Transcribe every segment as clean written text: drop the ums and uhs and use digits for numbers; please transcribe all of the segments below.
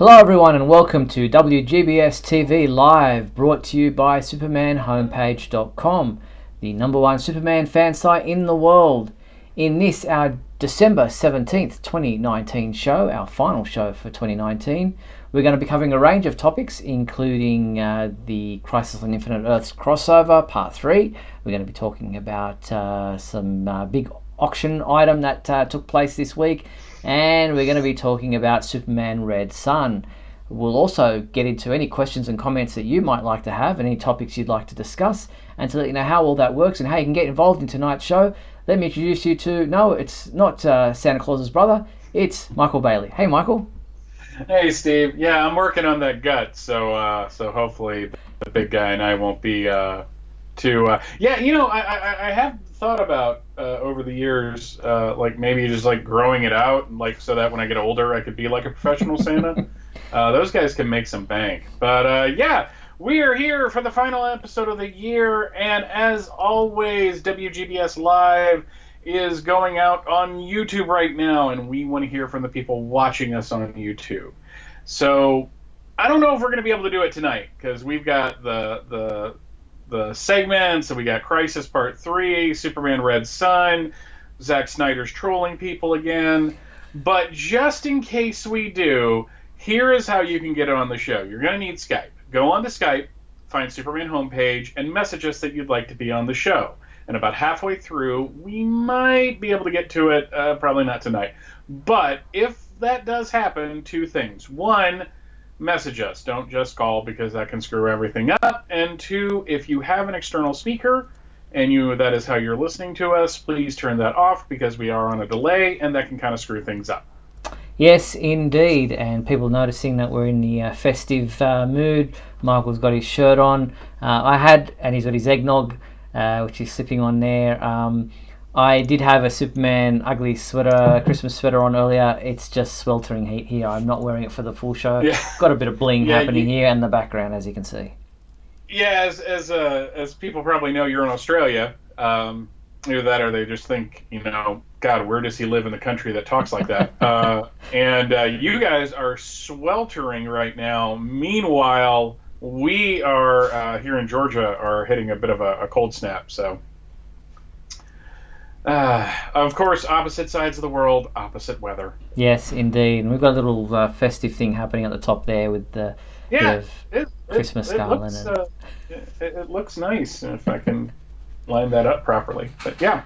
Hello everyone and welcome to WGBS TV Live, brought to you by SupermanHomepage.com, the #1 Superman fan site in the world. In this, our December 17th, 2019 show, our final show for 2019, we're going to be covering a range of topics, including the Crisis on Infinite Earths crossover, Part 3. We're going to be talking about some big auction item that took place this week, and we're going to be talking about Superman Red Sun. We'll also get into any questions and comments that you might like to have, any topics you'd like to discuss, and to let you know how all that works and how you can get involved in tonight's show, let me introduce you to, no, it's not Santa Claus's brother, it's Michael Bailey. Hey, Michael. Hey, Steve. Yeah, I'm working on that gut, so hopefully the big guy and I won't be too... Yeah, you know, I have thought about over the years, like maybe just like growing it out, like so that when I get older I could be like a professional Santa. Those guys can make some bank. But yeah, we are here for the final episode of the year, and as always, WGBS Live is going out on YouTube right now, and we want to hear from the people watching us on YouTube. So I don't know if we're going to be able to do it tonight, because we've got the segments, and we got Crisis Part 3, Superman Red Sun, Zack Snyder's trolling people again. But just in case we do, here is how you can get on the show. You're going to need Skype. Go on to Skype, find Superman homepage, and message us that you'd like to be on the show. And about halfway through, we might be able to get to it, probably not tonight. But if that does happen, two things. One, message us. Don't just call, because that can screw everything up. And two, if you have an external speaker and that is how you're listening to us, please turn that off, because we are on a delay and that can kind of screw things up. Yes, indeed. And people noticing that we're in the festive mood. Michael's got his shirt on. And he's got his eggnog, which he's sipping on there. I did have a Superman ugly sweater, Christmas sweater on earlier. It's just sweltering heat here. I'm not wearing it for the full show. Yeah. Got a bit of bling happening here in the background, as you can see. Yeah, as people probably know, you're in Australia. Either that, or they just think, God, where does he live in the country that talks like that? And you guys are sweltering right now. Meanwhile, we are here in Georgia are hitting a bit of a cold snap. So. Of course, opposite sides of the world, opposite weather. Yes, indeed. And we've got a little festive thing happening at the top there with the Christmas garland. It looks nice if I can line that up properly. But yeah.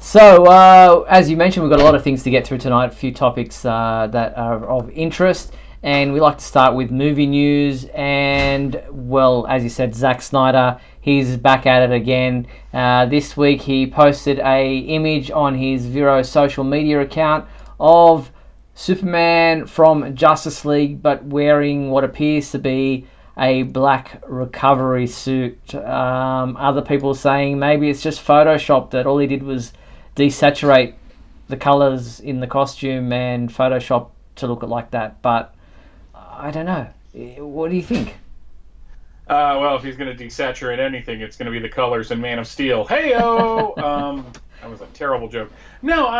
So, as you mentioned, we've got a lot of things to get through tonight, a few topics that are of interest. And we like to start with movie news, and, well, as you said, Zack Snyder, he's back at it again. This week he posted a image on his Vero social media account of Superman from Justice League, but wearing what appears to be a black recovery suit. Other people saying maybe it's just Photoshop, that all he did was desaturate the colours in the costume and Photoshop to look like that, but I don't know. What do you think? Well, if he's going to desaturate anything, it's going to be the colors in Man of Steel. Hey-o! That was a terrible joke. No,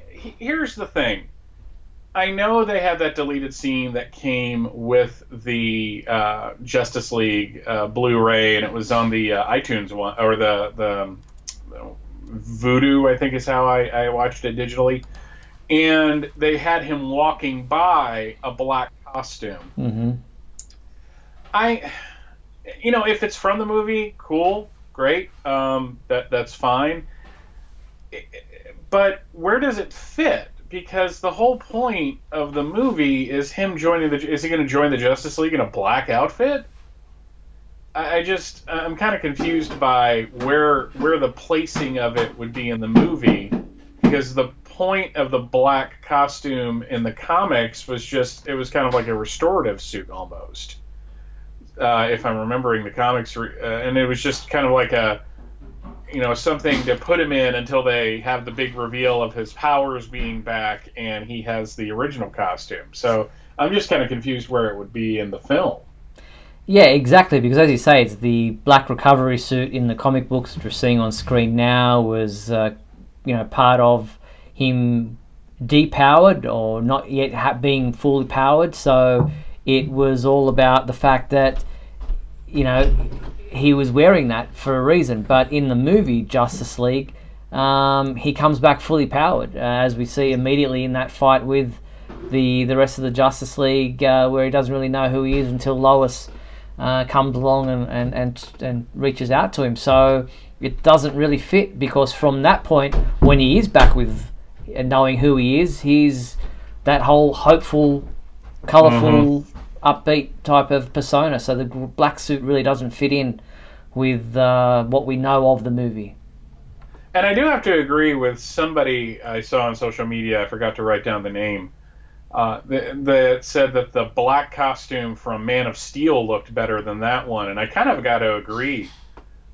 here's the thing. I know they had that deleted scene that came with the Justice League Blu-ray, and it was on the iTunes one, or the Vudu, I think is how I watched it digitally. And they had him walking by a black costume. Mm-hmm. If it's from the movie, cool, great, that's fine. But where does it fit? Because the whole point of the movie is him joining is he going to join the Justice League in a black outfit? I'm kind of confused by where the placing of it would be in the movie, because the point of the black costume in the comics was it was kind of like a restorative suit almost, if I'm remembering the comics, and it was just kind of like something to put him in until they have the big reveal of his powers being back and he has the original costume. So I'm just kind of confused where it would be in the film. Yeah, exactly, because as you say, it's the black recovery suit in the comic books, which we're seeing on screen now, was part of him depowered or not yet being fully powered. So it was all about the fact that, you know, he was wearing that for a reason. But in the movie Justice League, he comes back fully powered, as we see immediately in that fight with the rest of the Justice League, where he doesn't really know who he is until Lois comes along and reaches out to him. So it doesn't really fit, because from that point, when he is back with knowing who he is, he's that whole hopeful, colourful, upbeat type of persona. So the black suit really doesn't fit in with what we know of the movie. And I do have to agree with somebody I saw on social media, I forgot to write down the name, that said that the black costume from Man of Steel looked better than that one, and I kind of got to agree.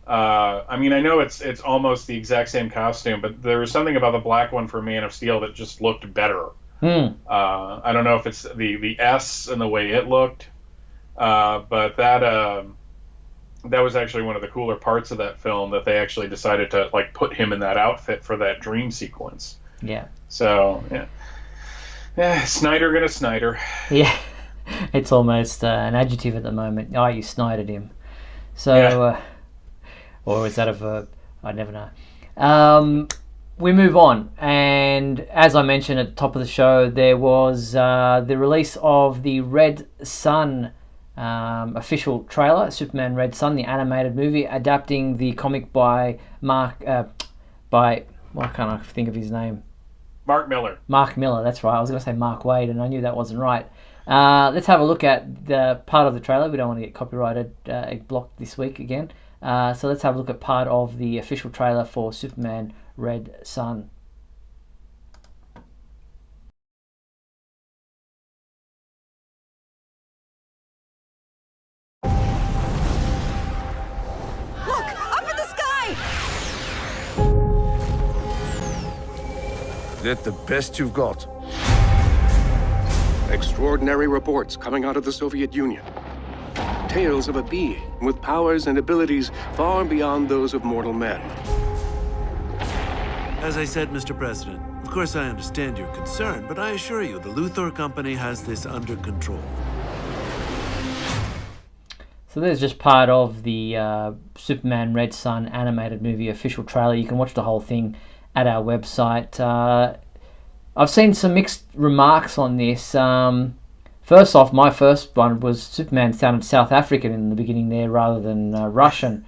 I mean, I know it's almost the exact same costume, but there was something about the black one for Man of Steel that just looked better. I don't know if it's the S and the way it looked, but that was actually one of the cooler parts of that film, that they actually decided to like put him in that outfit for that dream sequence. Yeah. So yeah, Snyder gonna Snyder. Yeah, it's almost an adjective at the moment. Oh, you Snydered him. So, Yeah. Or is that a verb? I never know. We move on, and as I mentioned at the top of the show, there was the release of the Red Sun official trailer, Superman Red Sun, the animated movie adapting the comic by why can't I think of his name? Mark Miller. Mark Miller, that's right. I was going to say Mark Waid, and I knew that wasn't right. Let's have a look at the part of the trailer. We don't want to get copyrighted blocked this week again. So let's have a look at part of the official trailer for Superman Red Sun. Look! Up in the sky! Get the best you've got. Extraordinary reports coming out of the Soviet Union. Tales of a being with powers and abilities far beyond those of mortal men. As I said, Mr. President, of course I understand your concern, but I assure you the Luthor Company has this under control. So there's just part of the Superman Red Sun animated movie official trailer. You can watch the whole thing at our website. I've seen some mixed remarks on this. First off, my first one was Superman sounded South African in the beginning there rather than Russian.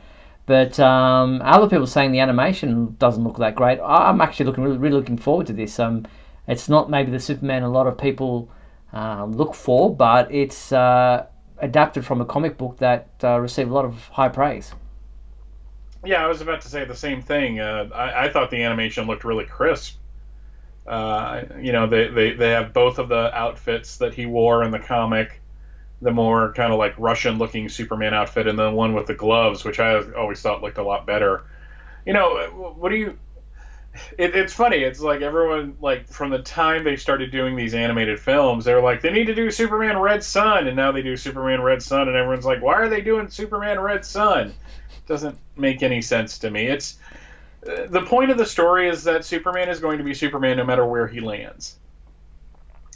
But other people saying the animation doesn't look that great. I'm actually really looking forward to this. It's not maybe the Superman a lot of people look for, but it's adapted from a comic book that received a lot of high praise. Yeah, I was about to say the same thing. I thought the animation looked really crisp. They have both of the outfits that he wore in the comic, the more kind of like Russian looking Superman outfit, and the one with the gloves, which I always thought looked a lot better. It's funny. It's like everyone, like from the time they started doing these animated films, they were like, they need to do Superman Red Sun, and now they do Superman Red Sun, and everyone's like, why are they doing Superman Red Sun? Doesn't make any sense to me. It's the point of the story is that Superman is going to be Superman no matter where he lands.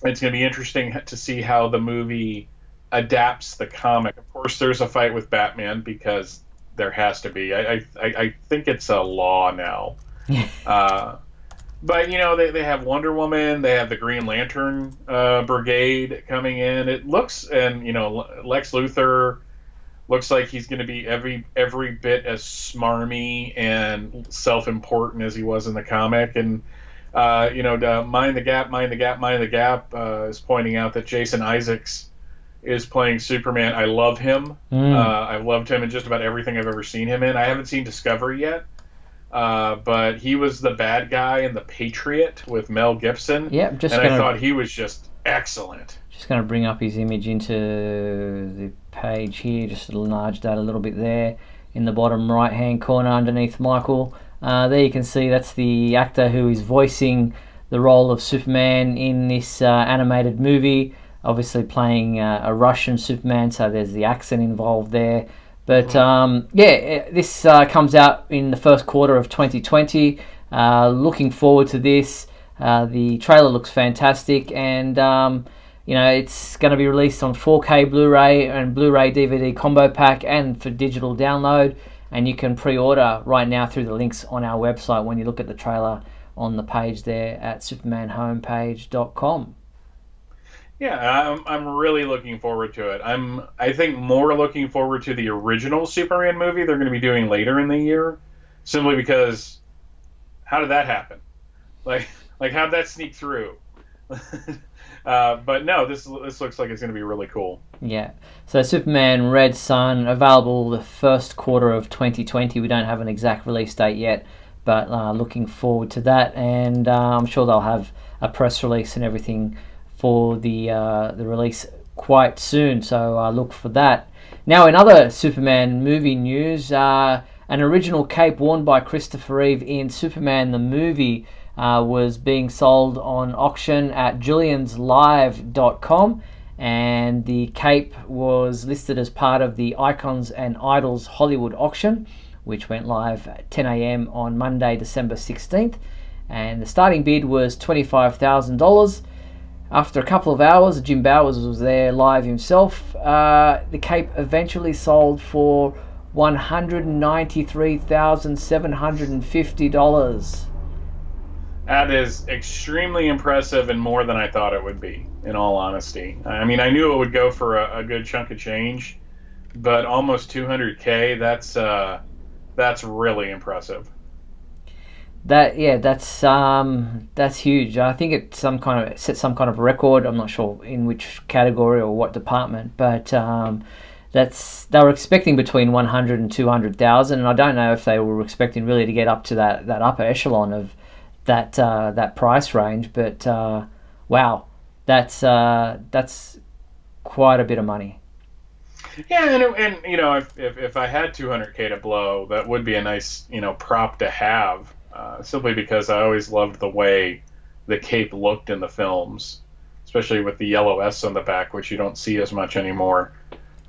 It's going to be interesting to see how the movie adapts the comic. Of course, there's a fight with Batman because there has to be. I think it's a law now. But they have Wonder Woman, they have the Green Lantern brigade coming in. It looks, and Lex Luthor looks like he's going to be every bit as smarmy and self-important as he was in the comic. And Mind the Gap is pointing out that Jason Isaacs is playing Superman. I love him. I've loved him in just about everything I've ever seen him in. I haven't seen Discovery yet, but he was the bad guy in The Patriot with Mel Gibson. Yeah, I thought he was just excellent. Just going to bring up his image into the page here, just enlarge that a little bit there in the bottom right hand corner underneath Michael. There you can see that's the actor who is voicing the role of Superman in this animated movie, obviously playing a Russian Superman, so there's the accent involved there. But this comes out in the first quarter of 2020. Looking forward to this. The trailer looks fantastic, and it's going to be released on 4K Blu-ray and Blu-ray DVD combo pack, and for digital download. And you can pre-order right now through the links on our website when you look at the trailer on the page there at supermanhomepage.com. Yeah, I'm really looking forward to it. I think more looking forward to the original Superman movie they're going to be doing later in the year, simply because how did that happen? Like how'd that sneak through? But no, this looks like it's going to be really cool. Yeah. So Superman Red Sun, available the first quarter of 2020. We don't have an exact release date yet, but looking forward to that. And I'm sure they'll have a press release and everything for the release quite soon. So look for that. Now, in other Superman movie news, an original cape worn by Christopher Reeve in Superman the movie was being sold on auction at julianslive.com, and the cape was listed as part of the Icons and Idols Hollywood auction, which went live at 10 a.m. on Monday, December 16th, and the starting bid was $25,000. After a couple of hours, Jim Bowers was there live himself. The cape eventually sold for $193,750. That is extremely impressive and more than I thought it would be, in all honesty. I mean, I knew it would go for a good chunk of change, but almost $200K, that's really impressive. That's huge. I think it set some kind of record. I'm not sure in which category or what department, but they were expecting between 100 and 200,000, and I don't know if they were expecting really to get up to that upper echelon of that price range. But wow, that's quite a bit of money. Yeah, and if I had 200K to blow, that would be a nice prop to have. Simply because I always loved the way the cape looked in the films, especially with the yellow S on the back, which you don't see as much anymore,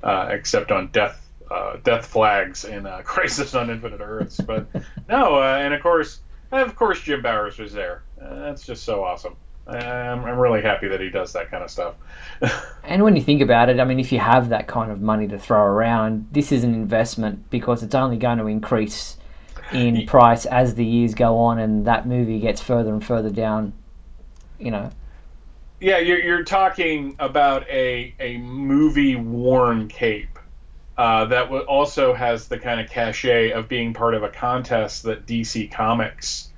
except on death flags in Crisis on Infinite Earths. But no, and of course Jim Bowers was there. That's just so awesome. I'm really happy that he does that kind of stuff. And when you think about it, I mean, if you have that kind of money to throw around, this is an investment because it's only going to increase in price as the years go on and that movie gets further and further down, Yeah, you're talking about a movie-worn cape that also has the kind of cachet of being part of a contest that DC Comics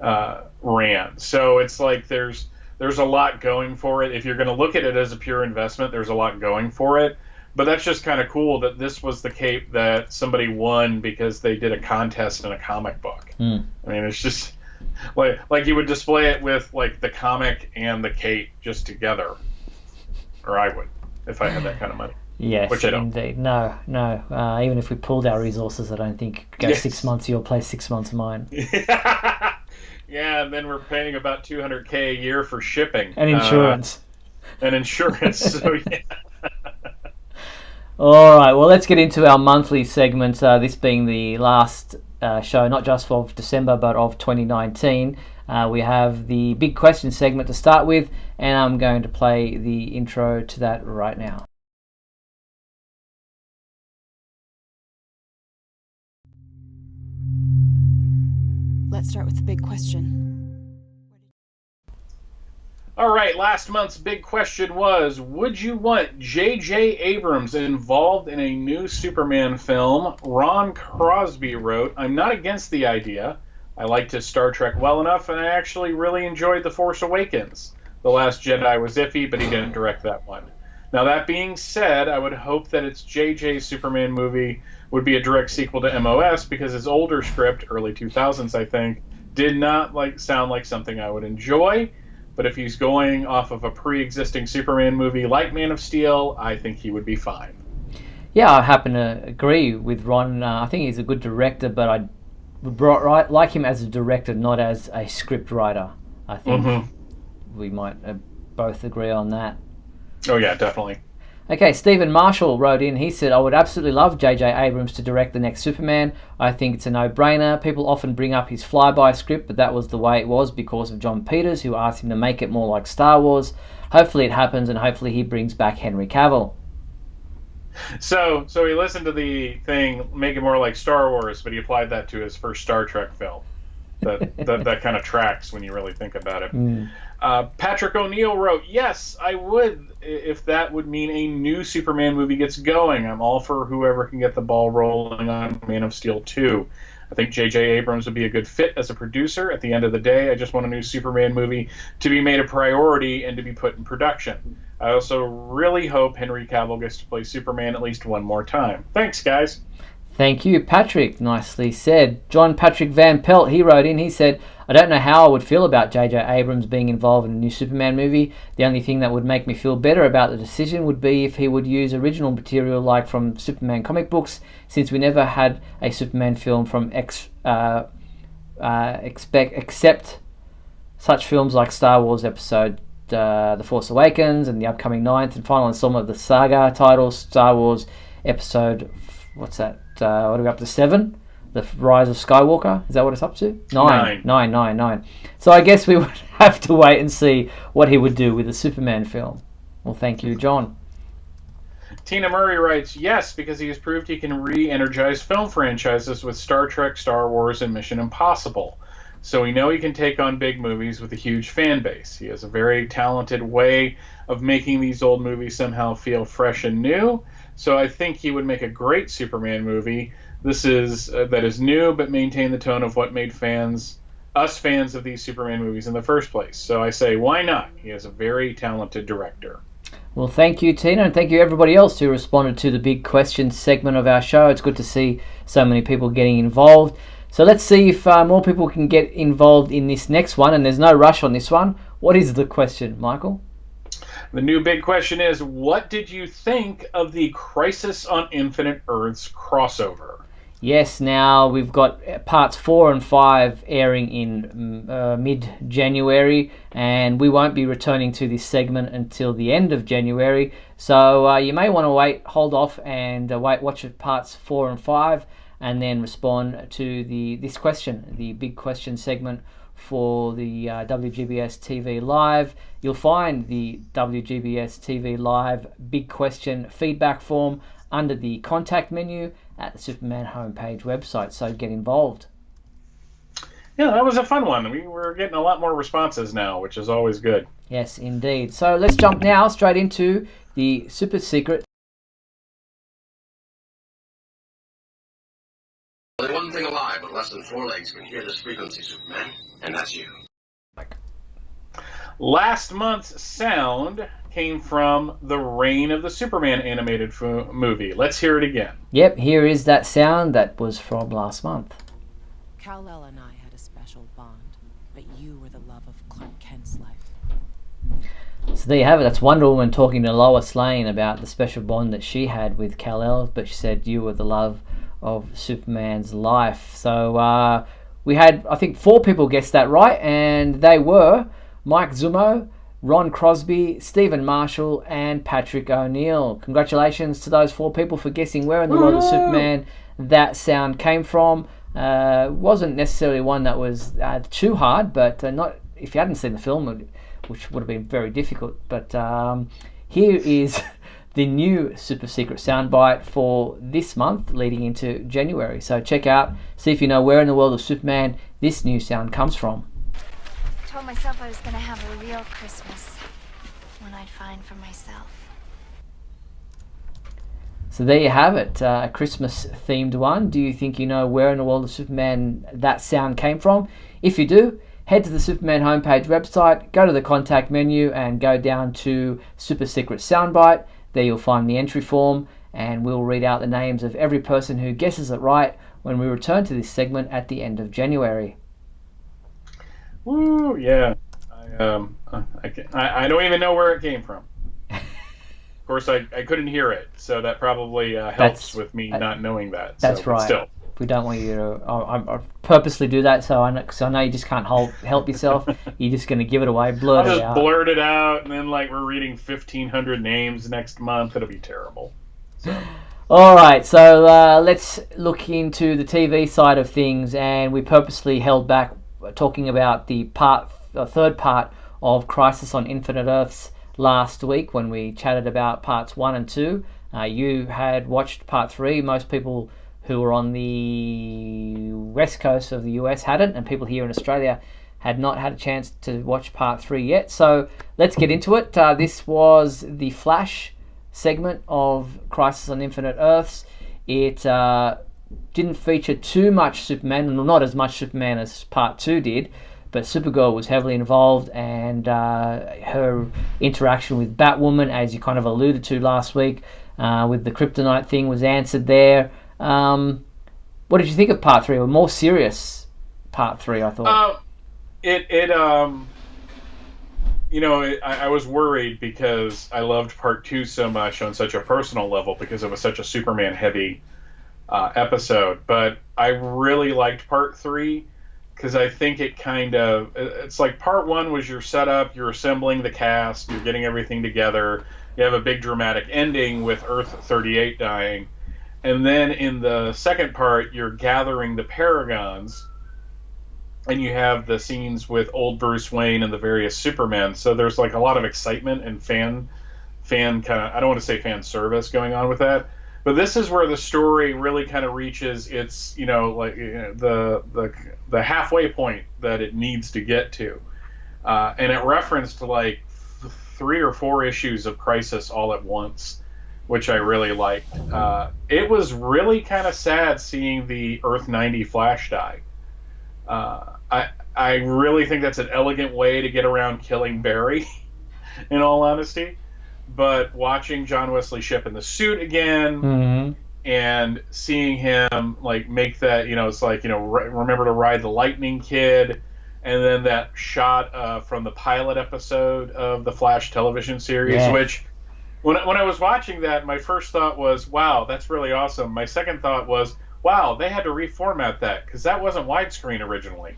ran. So it's like there's a lot going for it. If you're going to look at it as a pure investment, there's a lot going for it. But that's just kind of cool that this was the cape that somebody won because they did a contest in a comic book. I mean, it's just like you would display it with like the comic and the cape just together, or I would if I had that kind of money. Yes, which I don't. Indeed. No. Even if we pulled our resources, I don't think go 6 months your place, 6 months mine. Yeah, and then we're paying about $200K a year for shipping and insurance. So yeah. All right, well, let's get into our monthly segment, this being the last show, not just of December, but of 2019. We have the big question segment to start with, and I'm going to play the intro to that right now. Let's start with the big question. All right, last month's big question was, would you want J.J. Abrams involved in a new Superman film? Ron Crosby wrote, I'm not against the idea. I liked his Star Trek well enough, and I actually really enjoyed The Force Awakens. The Last Jedi was iffy, but he didn't direct that one. Now, that being said, I would hope that its J.J. Superman movie would be a direct sequel to MOS, because his older script, early 2000s, I think, did not sound like something I would enjoy. But if he's going off of a pre-existing Superman movie like Man of Steel, I think he would be fine. Yeah, I happen to agree with Ron. I think he's a good director, but I would like him as a director, not as a script writer. I think we might both agree on that. Oh, yeah, definitely. Okay, Stephen Marshall wrote in. He said, I would absolutely love J.J. Abrams to direct the next Superman. I think it's a no-brainer. People often bring up his flyby script, but that was the way it was because of John Peters, who asked him to make it more like Star Wars. Hopefully it happens, and hopefully he brings back Henry Cavill. So he listened to the thing, make it more like Star Wars, but he applied that to his first Star Trek film. That kind of tracks when you really think about it. Patrick O'Neill wrote, yes, I would, if that would mean a new Superman movie gets going. I'm all for whoever can get the ball rolling on Man of Steel 2. I think J.J. Abrams would be a good fit as a producer. At the end of the day, I just want a new Superman movie to be made a priority and to be put in production. I also really hope Henry Cavill gets to play Superman at least one more time. Thanks, guys. Thank you, Patrick. Nicely said. John Patrick Van Pelt, he wrote in, he said, I don't know how I would feel about J.J. Abrams being involved in a new Superman movie. The only thing that would make me feel better about the decision would be if he would use original material like from Superman comic books, since we never had a Superman film from except such films like Star Wars Episode The Force Awakens and the upcoming 9th and final installment of the saga title, Star Wars Episode, what's that? What are we up to? 7? The Rise of Skywalker? Is that what it's up to? 9. So I guess we would have to wait and see what he would do with the Superman film. Well, thank you, John. Tina Murray writes, yes, because he has proved he can re-energize film franchises with Star Trek, Star Wars, and Mission Impossible. So we know he can take on big movies with a huge fan base. He has a very talented way of making these old movies somehow feel fresh and new. So I think he would make a great Superman movie. This is that is new, but maintain the tone of what made us fans of these Superman movies in the first place. So I say, why not? He is a very talented director. Well, thank you, Tina, and thank you everybody else who responded to the Big Question segment of our show. It's good to see so many people getting involved. So let's see if more people can get involved in this next one, and there's no rush on this one. What is the question, Michael? The new big question is, what did you think of the Crisis on Infinite Earths crossover? Yes, now we've got parts 4 and 5 airing in mid-January, and we won't be returning to this segment until the end of January. So you may want to hold off and watch parts 4 and 5, and then respond to this question, the Big Question segment for the WGBS TV Live. You'll find the WGBS TV Live Big Question feedback form under the contact menu at the Superman homepage website, so get involved. Yeah, that was a fun one. We're getting a lot more responses now, which is always good. Yes, indeed. So let's jump now straight into the super secret. Only one thing alive with less than 4 legs can hear this frequency, Superman, and that's you. Last month's sound came from the Reign of the Superman animated movie. Let's hear it again. Yep, here is that sound that was from last month. Kal-El and I had a special bond, but you were the love of Clark Kent's life. So there you have it. That's Wonder Woman talking to Lois Lane about the special bond that she had with Kal-El, but she said you were the love of Superman's life. So we had, I think, 4 people guess that right, and they were Mike Zumo, Ron Crosby, Stephen Marshall, and Patrick O'Neill. Congratulations to those 4 people for guessing where in the world of Superman that sound came from. Wasn't necessarily one that was too hard, but not if you hadn't seen the film, which would have been very difficult. But here is the new super secret soundbite for this month leading into January. So check out, see if you know where in the world of Superman this new sound comes from. I told myself I was going to have a real Christmas, one I'd find for myself. So there you have it, a Christmas themed one. Do you think you know where in the world of Superman that sound came from? If you do, head to the Superman homepage website, go to the contact menu and go down to Super Secret Soundbite. There you'll find the entry form, and we'll read out the names of every person who guesses it right when we return to this segment at the end of January. Woo, yeah. I don't even know where it came from. Of course, I couldn't hear it, so that probably helps with me not knowing that. That's so, right. Still. help. We don't want you to. I purposely do that, so I know you just can't help yourself. You're just going to give it away, blurt I'll it just out. blurt it out, and then like we're reading 1,500 names next month. It'll be terrible. So. All right, so let's look into the TV side of things, and we purposely held back talking about the third part of Crisis on Infinite Earths last week when we chatted about parts 1 and 2. You had watched part 3. Most people who were on the west coast of the US hadn't, and people here in Australia had not had a chance to watch part 3 yet. So let's get into it. This was the Flash segment of Crisis on Infinite Earths. It didn't feature too much Superman, not as much Superman as part 2 did, but Supergirl was heavily involved, and her interaction with Batwoman, as you kind of alluded to last week, with the kryptonite thing, was answered there. What did you think of part 3? A more serious part 3, I thought. I was worried because I loved part 2 so much on such a personal level because it was such a Superman heavy episode. But I really liked part 3 because I think it's like part 1 was your setup, you're assembling the cast, you're getting everything together, you have a big dramatic ending with Earth 38 dying, and then in the second part you're gathering the Paragons, and you have the scenes with old Bruce Wayne and the various Supermen. So there's like a lot of excitement and fan kind of, I don't want to say fan service going on with that, but this is where the story really kind of reaches its, the halfway point that it needs to get to. And it referenced like 3 or 4 issues of Crisis all at once, which I really liked. It was really kind of sad seeing the Earth 90 Flash die. I really think that's an elegant way to get around killing Barry, in all honesty. But watching John Wesley Shipp in the suit again, and seeing him like make that, it's like, remember to ride the Lightning Kid, and then that shot from the pilot episode of the Flash television series, which when I was watching that, my first thought was, wow, that's really awesome. My second thought was, wow, they had to reformat that because that wasn't widescreen originally.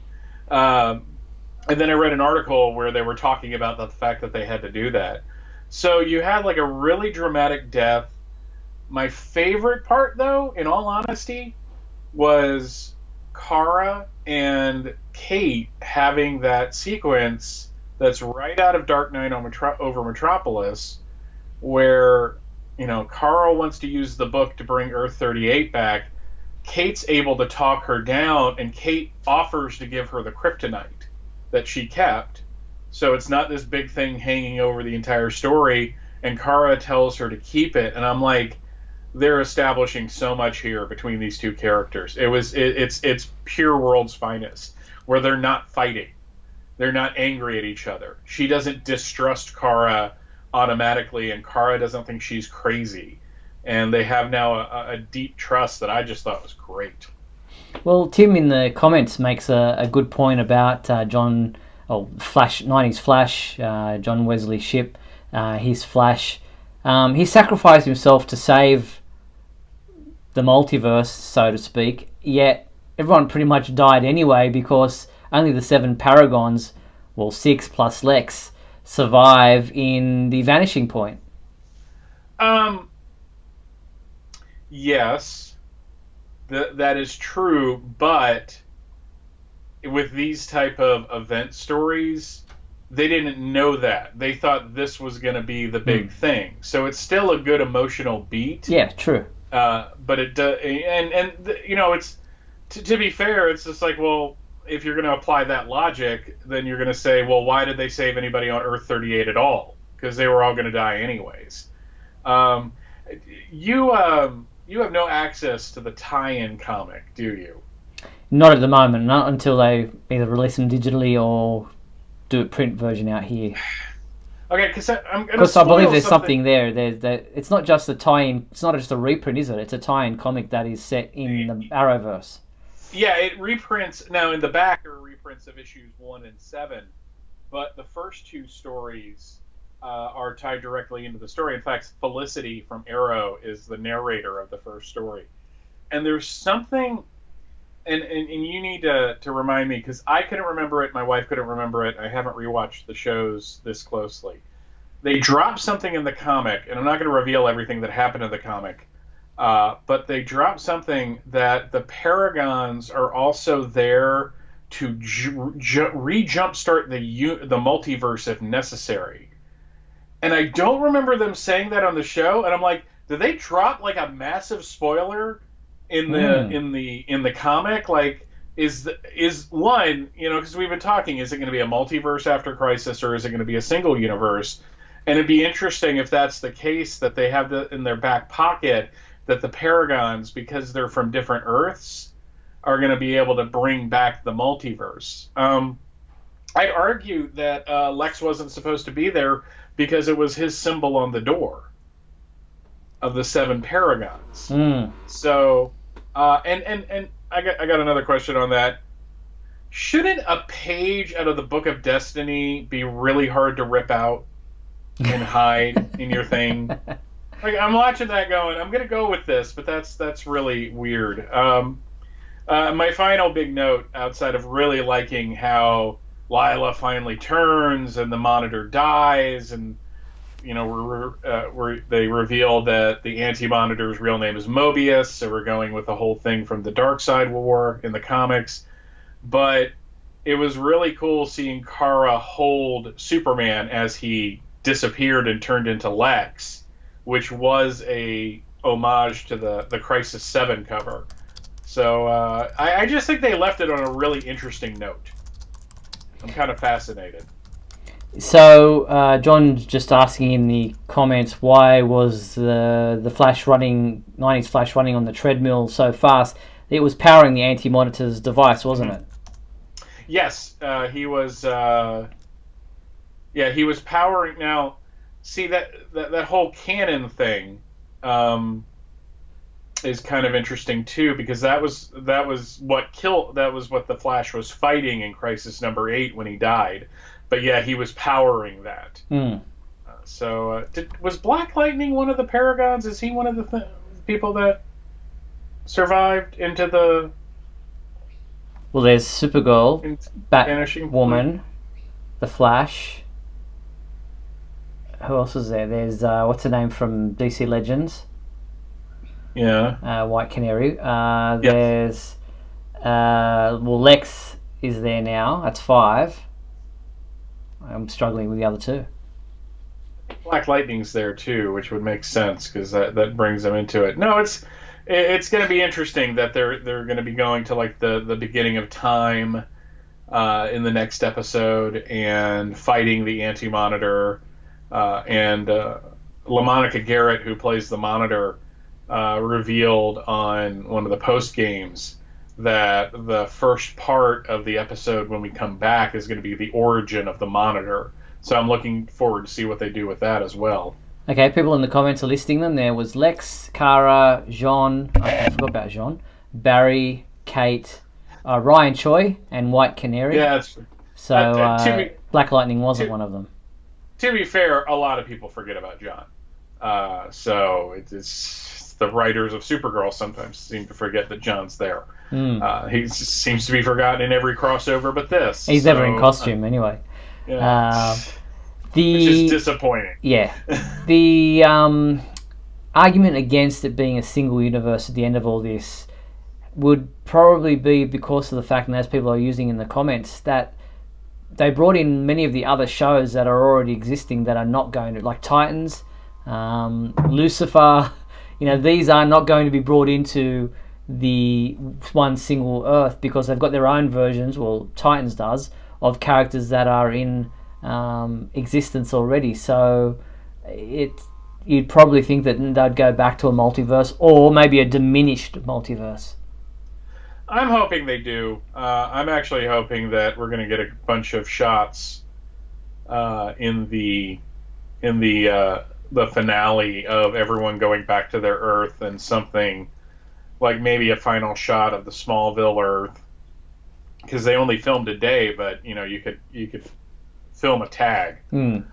And then I read an article where they were talking about the fact that they had to do that. So you had like a really dramatic death. My favorite part, though, in all honesty, was Kara and Kate having that sequence that's right out of Dark Knight over Metropolis, where, Kara wants to use the book to bring Earth 38 back. Kate's able to talk her down, and Kate offers to give her the kryptonite that she kept. So it's not this big thing hanging over the entire story, and Kara tells her to keep it. And I'm like, they're establishing so much here between these two characters. It's pure world's finest, where they're not fighting. They're not angry at each other. She doesn't distrust Kara automatically, and Kara doesn't think she's crazy. And they have now a deep trust that I just thought was great. Well, Tim in the comments makes a good point about Flash, 90s Flash, John Wesley Shipp, his Flash. He sacrificed himself to save the multiverse, so to speak, yet everyone pretty much died anyway because only the 7 Paragons, 6 plus Lex, survive in the Vanishing Point. Yes, that is true, but with these type of event stories, they didn't know that. They thought this was going to be the big thing. So it's still a good emotional beat. Yeah, true. But it does, it's to be fair, it's just like, well, if you're going to apply that logic, then you're going to say, well, why did they save anybody on Earth 38 at all? Because they were all going to die anyways. You have no access to the tie-in comic, do you? Not at the moment, not until they either release them digitally or do a print version out here. Okay, because I believe there's something there. It's not just a tie-in. It's not just a reprint, is it? It's a tie-in comic that is set in the Arrowverse. Yeah, it reprints now. In the back are reprints of issues 1 and 7, but the first 2 stories are tied directly into the story. In fact, Felicity from Arrow is the narrator of the first story, and there's something and you need to remind me, because I couldn't remember it, my wife couldn't remember it. I haven't rewatched the shows this closely. They dropped something in the comic, and I'm not going to reveal everything that happened in the comic, but they dropped something that the Paragons are also there to re-jumpstart the multiverse if necessary. And I don't remember them saying that on the show, and I'm like, did they drop like a massive spoiler in the comic? Like, is one, because we've been talking, is it going to be a multiverse after Crisis, or is it going to be a single universe? And it'd be interesting if that's the case, that they have in their back pocket that the Paragons, because they're from different Earths, are going to be able to bring back the multiverse. I'd argue that Lex wasn't supposed to be there because it was his symbol on the door of the 7 Paragons. So, and I got another question on that. Shouldn't a page out of the Book of Destiny be really hard to rip out and hide in your thing? Like, I'm watching that going, I'm going to go with this, but that's really weird. My final big note, outside of really liking how Lila finally turns and the Monitor dies, and they reveal that the Anti-Monitor's real name is Mobius, so we're going with the whole thing from the Dark Side War in the comics. But it was really cool seeing Kara hold Superman as he disappeared and turned into Lex, which was a homage to the Crisis 7 cover. So I just think they left it on a really interesting note. I'm kind of fascinated. So John's just asking in the comments, why was the Flash running, 90s Flash running on the treadmill so fast? It was powering the Anti-Monitor's device, wasn't it? Yes, he was. He was powering. Now, see that whole cannon thing is kind of interesting too, because that was what the Flash was fighting in Crisis number 8 when he died. But yeah, he was powering that. Was Black Lightning one of the Paragons? Is he one of the people that survived into the? Well, there's Supergirl, Batwoman, the Flash. Who else is there? There's what's her name from DC Legends? Yeah. White Canary. There's Lex is there now. That's 5. I'm struggling with the other 2. Black Lightning's there too, which would make sense because that brings them into it. No, it's going to be interesting that they're going to be going to like the beginning of time in the next episode and fighting the Anti-Monitor, and LaMonica Garrett, who plays the Monitor, revealed on one of the post games that the first part of the episode when we come back is going to be the origin of the Monitor. So I'm looking forward to see what they do with that as well. Okay, people in the comments are listing them. There was Lex, Kara, Jean, I forgot about Jean, Barry, Kate, Ryan Choi, and White Canary. Yeah, that's true. So Black Lightning wasn't one of them. To be fair, a lot of people forget about John. So it's the writers of Supergirl sometimes seem to forget that John's there. He seems to be forgotten in every crossover but this. He's never in costume anyway. Yeah. Which is disappointing. Yeah. The argument against it being a single universe at the end of all this would probably be because of the fact, and as people are using in the comments, that they brought in many of the other shows that are already existing that are not going to, like Titans, Lucifer. These are not going to be brought into the one single Earth because they've got their own versions, well, Titans does, of characters that are in existence already. So you'd probably think that they'd go back to a multiverse, or maybe a diminished multiverse. I'm hoping they do. I'm actually hoping that we're going to get a bunch of shots in the finale of everyone going back to their Earth, and something like maybe a final shot of the Smallville Earth, because they only filmed a day, but you could film a tag, and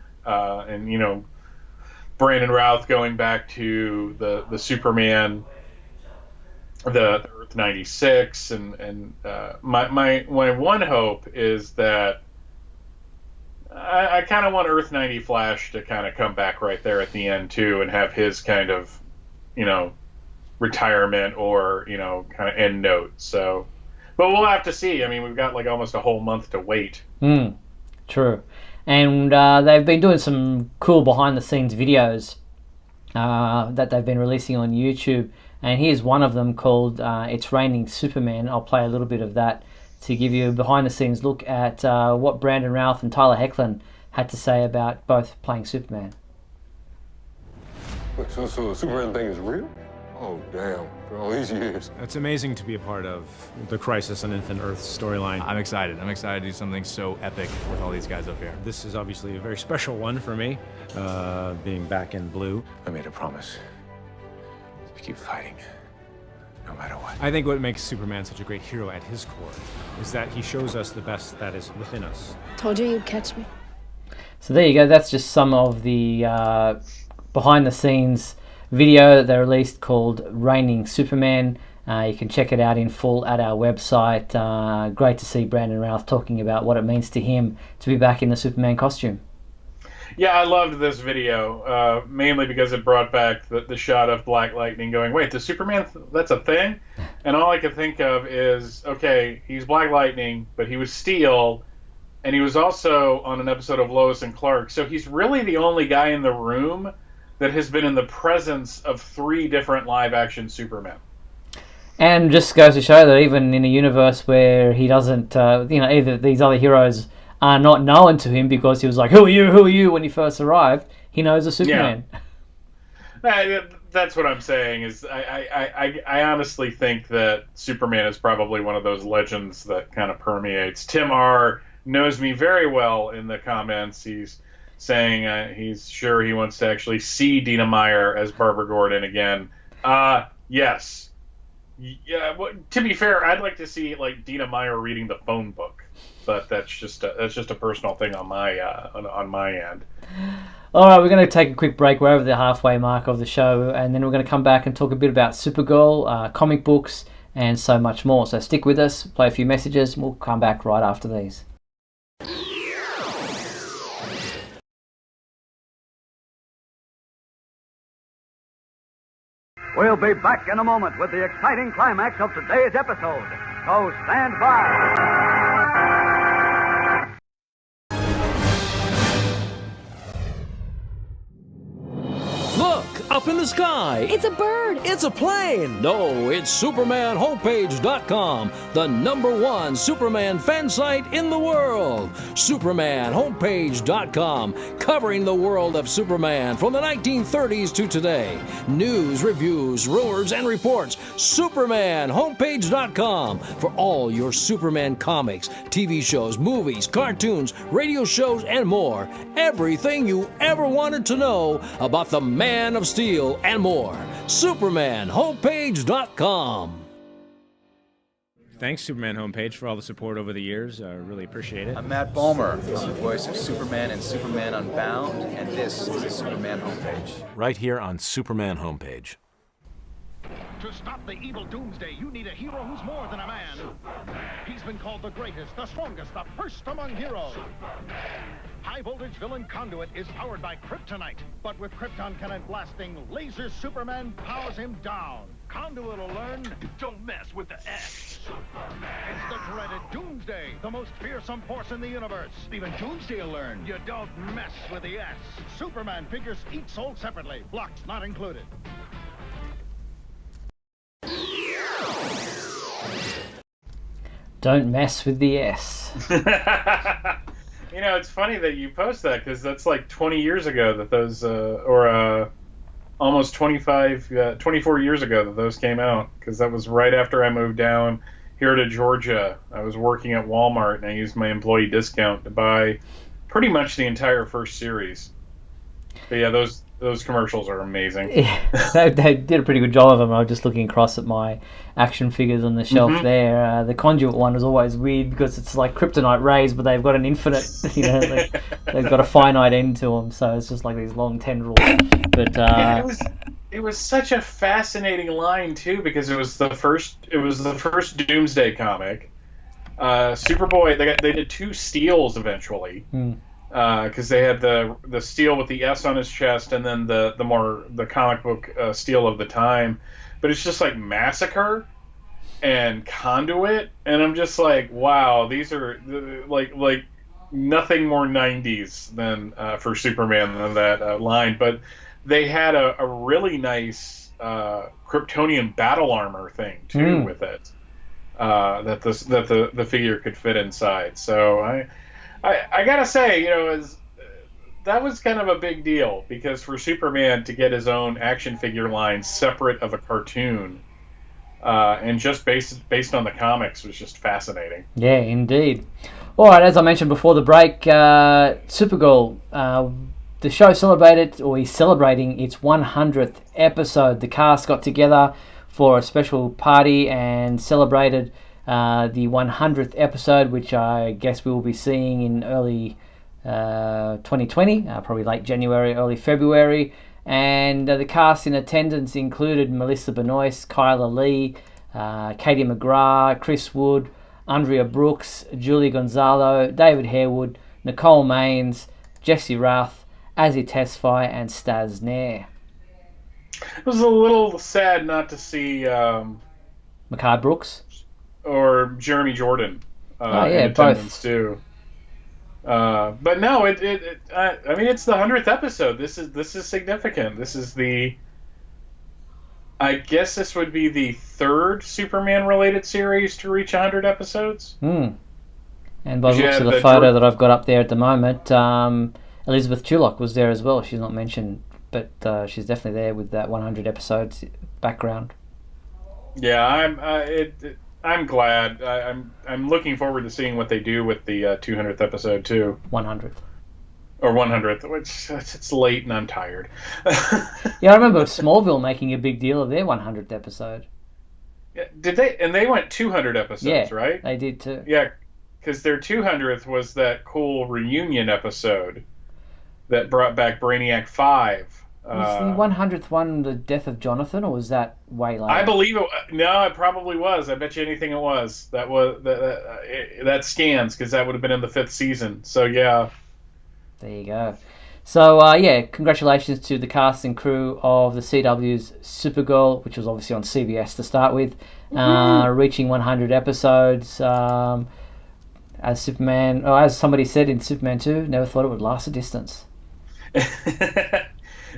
Brandon Routh going back to the Superman the Earth 96, and my one hope is that I kind of want Earth 90 Flash to kind of come back right there at the end too, and have his kind of, retirement or kind of end note. So, but we'll have to see. I mean, we've got like almost a whole month to wait. True, and they've been doing some cool behind the scenes videos that they've been releasing on YouTube. And here's one of them called It's Raining Superman. I'll play a little bit of that to give you a behind-the-scenes look at what Brandon Routh and Tyler Hoechlin had to say about both playing Superman. So the Superman thing is real? Oh, damn. For all these years. It's amazing to be a part of the Crisis on Infinite Earth storyline. I'm excited. I'm excited to do something so epic with all these guys up here. This is obviously a very special one for me, being back in blue. I made a promise to keep fighting, no matter what. I think what makes Superman such a great hero at his core is that he shows us the best that is within us. Told you you'd catch me. So there you go. That's just some of the behind-the-scenes video they released called Raining Superman. You can check it out in full at our website. Great to see Brandon Routh talking about what it means to him to be back in the Superman costume. Yeah, I loved this video, mainly because it brought back the shot of Black Lightning going, wait, the Superman, that's a thing? And all I could think of is, okay, he's Black Lightning, but he was Steel, and he was also on an episode of Lois and Clark, so he's really the only guy in the room that has been in the presence of 3 different live-action Supermen. And just goes to show that even in a universe where he doesn't, either these other heroes are not known to him because he was like, who are you, when he first arrived, he knows a Superman. Yeah. That's what I'm saying, is I honestly think that Superman is probably one of those legends that kind of permeates. Tim R. knows me very well in the comments. He's saying he's sure he wants to actually see Dina Meyer as Barbara Gordon again. Yes. Yeah. Well, to be fair, I'd like to see like Dina Meyer reading the phone book, but that's just a personal thing on my end. All right, we're going to take a quick break. We're over the halfway mark of the show, and then we're going to come back and talk a bit about Supergirl, comic books, and so much more. So stick with us, play a few messages, and we'll come back right after these. We'll be back in a moment with the exciting climax of today's episode. So stand by. Look, up in the sky. It's a bird. It's a plane. No, it's SupermanHomepage.com, the #1 Superman fan site in the world. SupermanHomepage.com, covering the world of Superman from the 1930s to today. News, reviews, rumors, and reports. SupermanHomepage.com for all your Superman comics, TV shows, movies, cartoons, radio shows, and more. Everything you ever wanted to know about the Man of Steel and more. SupermanHomepage.com. Thanks, Superman Homepage, for all the support over the years. I really appreciate it. I'm Matt Bomer, the voice of Superman and Superman Unbound, and this is the Superman Homepage. Right here on Superman Homepage. To stop the evil Doomsday, you need a hero who's more than a man. He's been called the greatest, the strongest, the first among heroes. High-voltage villain Conduit is powered by kryptonite, but with Krypton cannon blasting, Laser Superman powers him down. Conduit will learn, don't mess with the S. It's the dreaded Doomsday, the most fearsome force in the universe. Even Doomsday will learn, you don't mess with the S. Superman figures each sold separately, blocks not included. Don't mess with the S. You know, it's funny that you post that, because that's like 20 years ago that those, almost 24 years ago that those came out, because that was right after I moved down here to Georgia. I was working at Walmart, and I used my employee discount to buy pretty much the entire first series. But yeah, those commercials are amazing. Yeah, they did a pretty good job of them. I was just looking across at my action figures on the shelf there. The Conduit one is always weird because it's like kryptonite rays, but they've got an infinite, they've got a finite end to them, so it's just like these long tendrils. But yeah, it was such a fascinating line too, because it was the first Doomsday comic. Superboy, they did 2 steals eventually, because they had the steal with the S on his chest, and then the comic book steal of the time. But it's just like Massacre and Conduit, and I'm just like, wow, these are like nothing more 90s than for Superman than that line. But they had a really nice Kryptonian battle armor thing too with it, that the figure could fit inside. So I gotta say, that was kind of a big deal, because for Superman to get his own action figure line separate of a cartoon, and just based on the comics, was just fascinating. Yeah, indeed. All right, as I mentioned before the break, Supergirl, the show is celebrating its 100th episode. The cast got together for a special party and celebrated the 100th episode, which I guess we will be seeing in early 2020, probably late January, early February. And the cast in attendance included Melissa Benoist, Kyla Lee, Katie McGrath, Chris Wood, Andrea Brooks, Julie Gonzalo, David Harewood, Nicole Maines, Jesse Rath, Azzy Tesfaye, and Staz Nair. It was a little sad not to see Mekhi Brooks or Jeremy Jordan in both attendance too. But no, I mean, it's the 100th episode. This is significant. This is I guess this would be the 3rd Superman-related series to reach 100 episodes. And by the looks of the photo that I've got up there at the moment, Elizabeth Tulloch was there as well. She's not mentioned, but she's definitely there with that 100 episodes background. Yeah, I'm glad. I'm looking forward to seeing what they do with the 200th episode too. 100th. Or 100th, which it's late and I'm tired. Yeah, I remember Smallville making a big deal of their 100th episode. Yeah, did they? And they went 200 episodes, yeah, right? They did too. Yeah, because their 200th was that cool reunion episode that brought back Brainiac 5. Was the 100th one the death of Jonathan, or was that way later? I believe it. No, it probably was. I bet you anything it was. That scans, because that would have been in the 5th season. So yeah. There you go. So yeah, congratulations to the cast and crew of the CW's Supergirl, which was obviously on CBS to start with, reaching 100 episodes. As Superman, or as somebody said in Superman 2, never thought it would last a distance.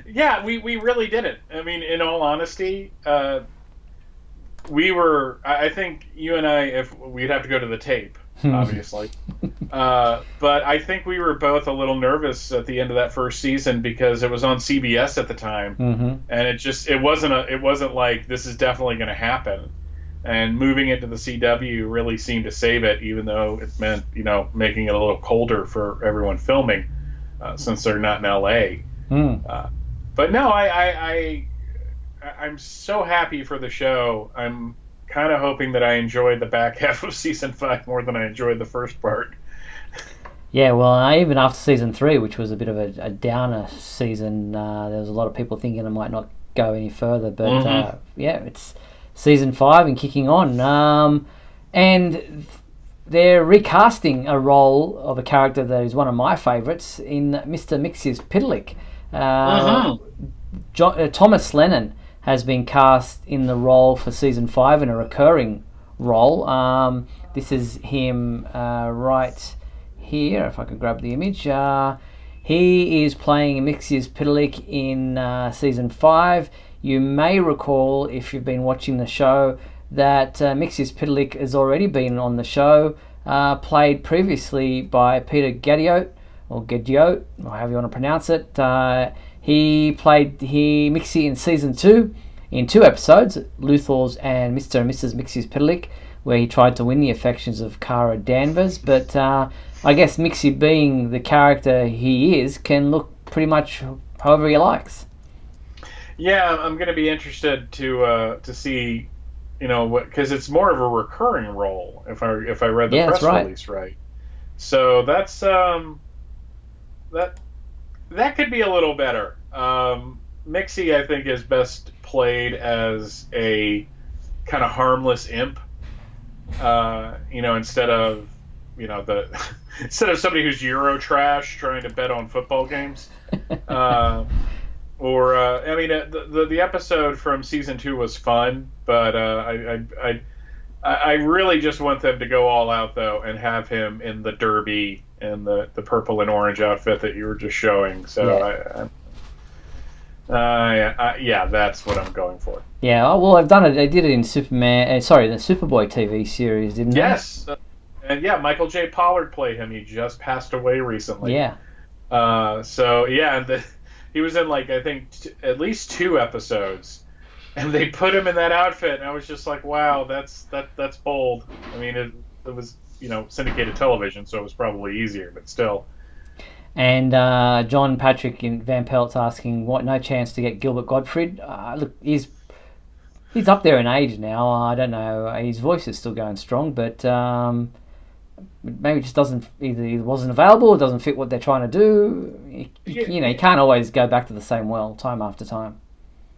Yeah, we really did it. I mean, in all honesty, we were. I think you and I, if we'd have to go to the tape, obviously. But I think we were both a little nervous at the end of that first season, because it was on CBS at the time, and it wasn't like this is definitely going to happen. And moving it to the CW really seemed to save it, even though it meant making it a little colder for everyone filming, since they're not in LA. But no, I'm so happy for the show. I'm kind of hoping that I enjoyed the back half of season 5 more than I enjoyed the first part. Yeah, well, even after season 3, which was a bit of a downer season, there was a lot of people thinking it might not go any further. But yeah, it's season 5 and kicking on. And they're recasting a role of a character that is one of my favourites in Mr. Mxyzptlk. Thomas Lennon has been cast in the role for season 5 in a recurring role. This is him right here, if I could grab the image. He is playing Mxyzptlk in season 5. You may recall, if you've been watching the show, that Mxyzptlk has already been on the show, played previously by Peter Gadiot, or Gadiot, or however you want to pronounce it. He played Mixie in season 2 in 2 episodes, Luthor's and Mr. and Mrs. Mxyzptlk, where he tried to win the affections of Kara Danvers. But I guess Mixie, being the character he is, can look pretty much however he likes. Yeah, I'm going to be interested to see, because it's more of a recurring role. If I read the press release right, so that's that could be a little better. Mixie, I think, is best played as a kind of harmless imp. Instead of instead of somebody who's Eurotrash trying to bet on football games. The episode from season 2 was fun, but I really just want them to go all out though and have him in the derby and the purple and orange outfit that you were just showing. So that's what I'm going for. Yeah, well, I've done it. They did it in the Superboy TV series, didn't they? Yes, and Michael J. Pollard played him. He just passed away recently. Yeah. He was in I think at least 2 episodes, and they put him in that outfit, and I was just like, wow, that's bold. I mean, it was syndicated television, so it was probably easier, but still. And John Patrick in Van Pelt's asking, no chance to get Gilbert Gottfried? Look, he's up there in age now. I don't know. His voice is still going strong, but maybe it just doesn't, either he wasn't available or doesn't fit what they're trying to do. You can't always go back to the same well time after time.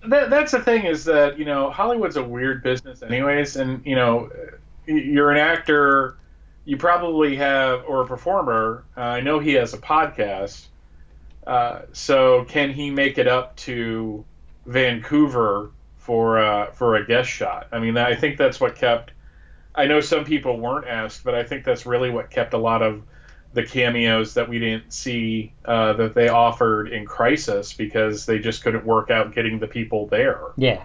That's the thing, is that, Hollywood's a weird business anyways, and, you're an actor, you probably have, or a performer, I know he has a podcast, so can he make it up to Vancouver for a guest shot? I mean, I think that's what kept, I know some people weren't asked, but I think that's really what kept a lot of the cameos that we didn't see that they offered in Crisis, because they just couldn't work out getting the people there. Yeah.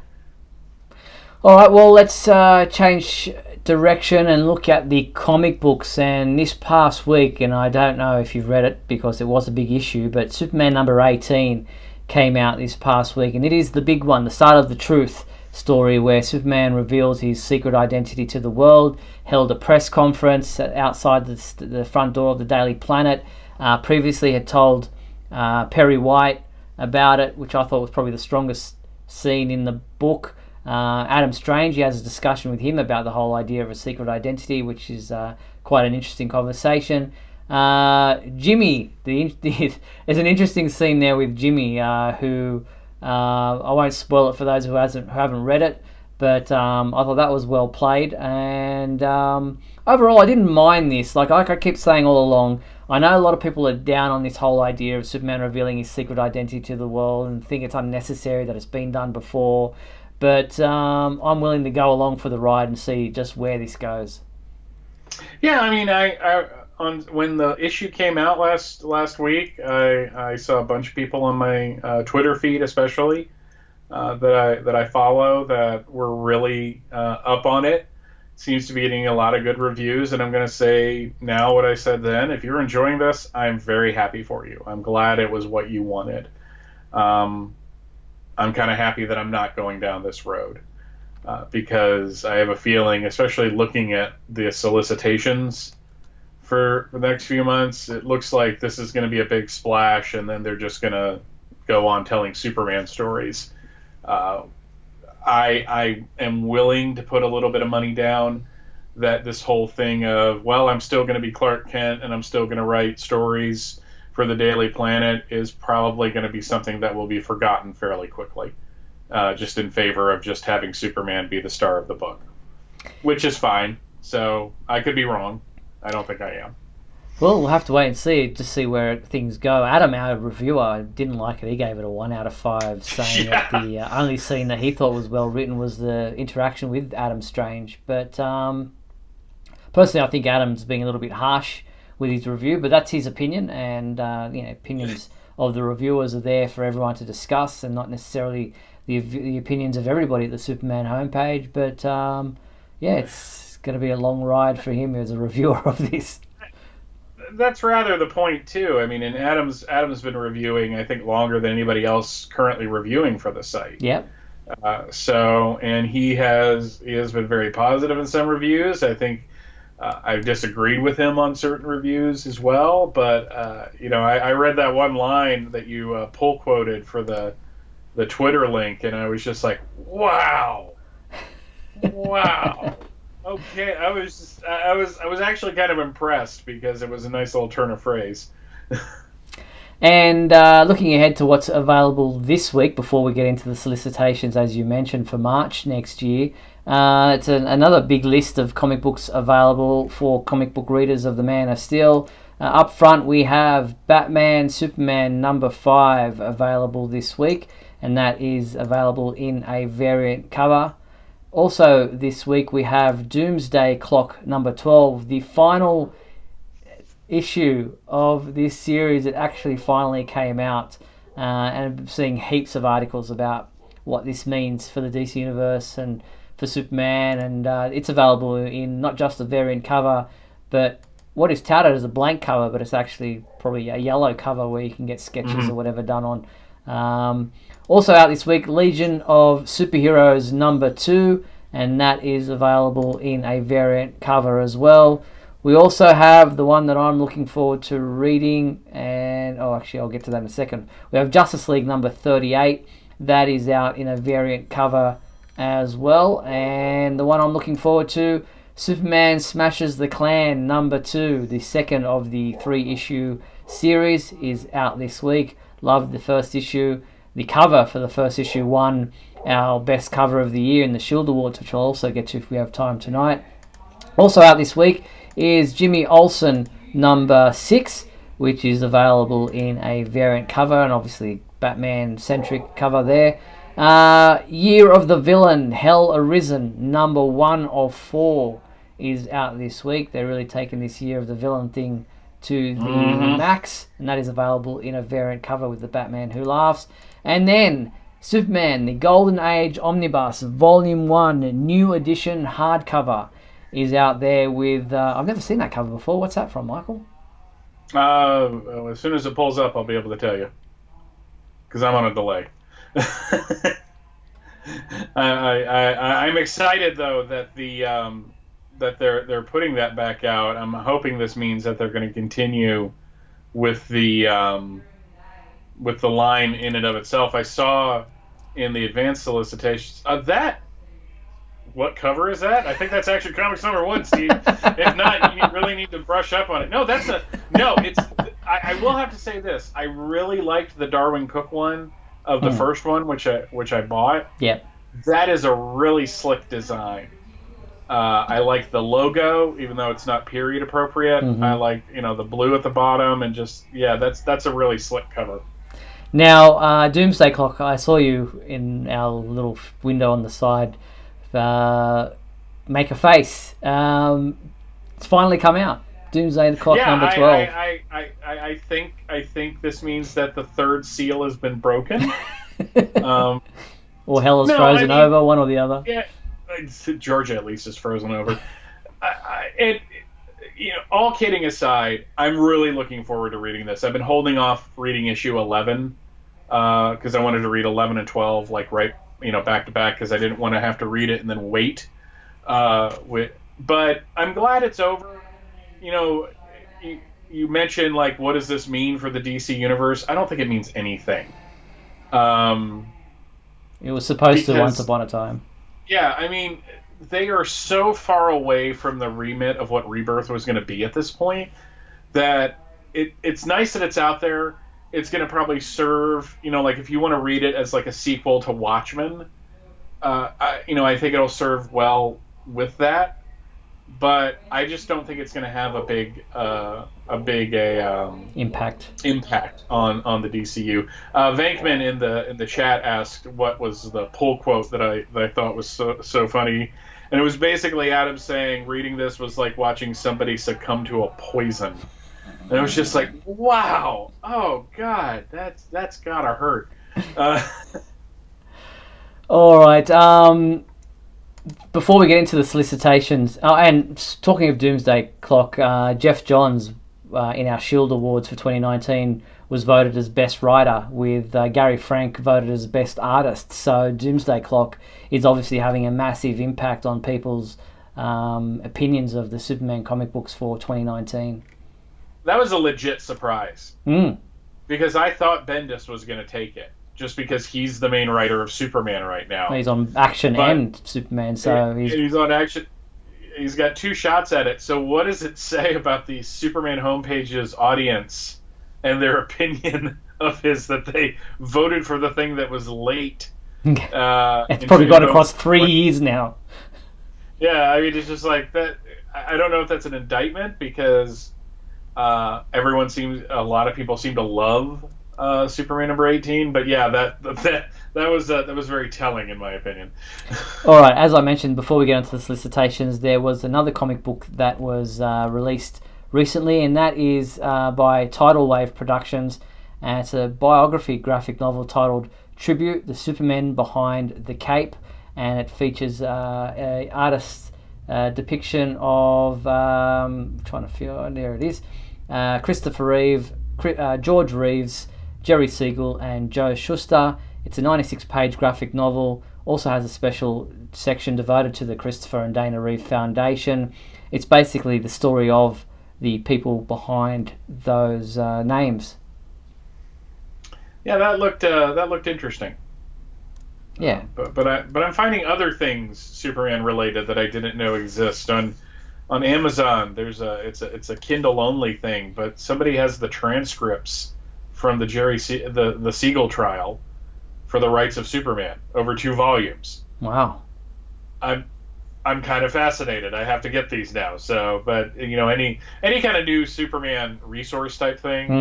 All right, well, let's change direction and look at the comic books. And this past week, and I don't know if you've read it because it was a big issue, but Superman number 18 came out this past week, and it is the big one, the Start of the Truth story, where Superman reveals his secret identity to the world, held a press conference outside the front door of the Daily Planet, previously had told Perry White about it, which I thought was probably the strongest scene in the book. Adam Strange, he has a discussion with him about the whole idea of a secret identity, which is quite an interesting conversation. Jimmy, there's an interesting scene there with Jimmy, who I won't spoil it for those who haven't read it, but I thought that was well played. And overall, I didn't mind this. Like I keep saying all along, I know a lot of people are down on this whole idea of Superman revealing his secret identity to the world and think it's unnecessary, that it's been done before. But I'm willing to go along for the ride and see just where this goes. Yeah, I mean, when the issue came out last week, I saw a bunch of people on my Twitter feed, especially that I follow, that were really up on it. Seems to be getting a lot of good reviews, and I'm going to say now what I said then. If you're enjoying this, I'm very happy for you. I'm glad it was what you wanted. I'm kind of happy that I'm not going down this road, because I have a feeling, especially looking at the solicitations for the next few months, it looks like this is going to be a big splash, and then they're just going to go on telling Superman stories. I am willing to put a little bit of money down that this whole thing of, well, I'm still going to be Clark Kent and I'm still going to write stories for the Daily Planet is probably going to be something that will be forgotten fairly quickly, just in favor of just having Superman be the star of the book, which is fine. So I could be wrong. I don't think I am. Well, we'll have to wait and see to see where things go. Adam, our reviewer, didn't like it. He gave it a 1 out of 5, saying that the only scene that he thought was well written was the interaction with Adam Strange. But personally, I think Adam's being a little bit harsh with his review, but that's his opinion, and opinions of the reviewers are there for everyone to discuss, and not necessarily the opinions of everybody at the Superman homepage. But it's going to be a long ride for him as a reviewer of this. That's rather the point too. I mean, and Adam's been reviewing, I think, longer than anybody else currently reviewing for the site. Yep. And he has been very positive in some reviews. I think I've disagreed with him on certain reviews as well. But I read that one line that you pull quoted for the Twitter link, and I was just like, wow. Okay, I was actually kind of impressed, because it was a nice little turn of phrase. And looking ahead to what's available this week, before we get into the solicitations, as you mentioned, for March next year, it's another big list of comic books available for comic book readers of the Man of Steel. Up front, we have Batman Superman number 5 available this week, and that is available in a variant cover. Also this week, we have Doomsday Clock number 12, the final issue of this series. It actually finally came out, and I'm seeing heaps of articles about what this means for the DC Universe and for Superman, and it's available in not just a variant cover, but what is touted as a blank cover, but it's actually probably a yellow cover where you can get sketches or whatever done on. Also out this week, Legion of Superheroes number 2, and that is available in a variant cover as well. We also have the one that I'm looking forward to reading, and actually I'll get to that in a second. We have Justice League number 38. That is out in a variant cover as well. And the one I'm looking forward to, Superman Smashes the Klan number 2, the second of the 3-issue series, is out this week. Loved the first issue. The cover for the first issue won our best cover of the year in the Shield Awards, which I'll also get to if we have time tonight. Also out this week is Jimmy Olsen number 6, which is available in a variant cover, and obviously Batman-centric cover there. Year of the Villain, Hell Arisen, number 1 of 4 is out this week. They're really taking this Year of the Villain thing to the max, and that is available in a variant cover with the Batman Who Laughs. And then Superman, the Golden Age Omnibus, Volume 1, new edition hardcover, is out there with... I've never seen that cover before. What's that from, Michael? As soon as it pulls up, I'll be able to tell you, because I'm on a delay. I'm excited though that that they're putting that back out. I'm hoping this means that they're going to continue with the line in and of itself. I saw in the advanced solicitations what cover is that? I think that's actually comics number 1, Steve. If not, you really need to brush up on it. I will have to say this. I really liked the Darwin Cook one of the first one, which I bought. Yep. That is a really slick design. I like the logo, even though it's not period appropriate. I like the blue at the bottom, and that's a really slick cover. Now, Doomsday Clock, I saw you in our little window on the side. Make a face. It's finally come out. Doomsday Clock number 12. I think this means that the third seal has been broken. Or hell is frozen over, one or the other. Yeah, Georgia at least is frozen over. All kidding aside, I'm really looking forward to reading this. I've been holding off reading issue 11 because I wanted to read 11 and 12 back to back, because I didn't want to have to read it and then wait. But I'm glad it's over. You mentioned what does this mean for the DC universe? I don't think it means anything. It was supposed to once upon a time. Yeah, I mean, they are so far away from the remit of what Rebirth was going to be at this point that it's nice that it's out there. It's going to probably serve, if you want to read it as a sequel to Watchmen, I think it'll serve well with that. But I just don't think it's going to have a big impact on the DCU. Vankman in the chat asked what was the pull quote that I thought was so funny, and it was basically Adam saying reading this was like watching somebody succumb to a poison, and it was just like, wow, oh god, that's gotta hurt. All right. Before we get into the solicitations, and talking of Doomsday Clock, Jeff Johns in our Shield Awards for 2019 was voted as Best Writer, with Gary Frank voted as Best Artist. So Doomsday Clock is obviously having a massive impact on people's opinions of the Superman comic books for 2019. That was a legit surprise. Because I thought Bendis was going to take it, just because he's the main writer of Superman right now. He's on Action and Superman, so he's on Action. He's got 2 shots at it. So what does it say about the Superman homepage's audience and their opinion of his that they voted for the thing that was late. It's probably gone across 3 years now. Yeah, I mean, it's just like that. I don't know if that's an indictment because a lot of people seem to love Superman number 18. But yeah, that was very telling in my opinion. All right, as I mentioned before we get into the solicitations, there was another comic book that was released recently, and that is by Tidal Wave Productions, and it's a biography graphic novel titled Tribute: The Supermen Behind the Cape, and it features a artist's depiction of there it is, Christopher Reeve, George Reeves, Jerry Siegel, and Joe Shuster. It's a 96-page graphic novel. Also has a special section devoted to the Christopher and Dana Reeve Foundation. It's basically the story of the people behind those names. Yeah, that looked interesting. Yeah, but I'm finding other things Superman related that I didn't know exist on Amazon. It's a Kindle only thing, but somebody has the transcripts from the Siegel trial for the rights of Superman over 2 volumes. Wow. I'm kind of fascinated. I have to get these now. So, but any kind of new Superman resource type thing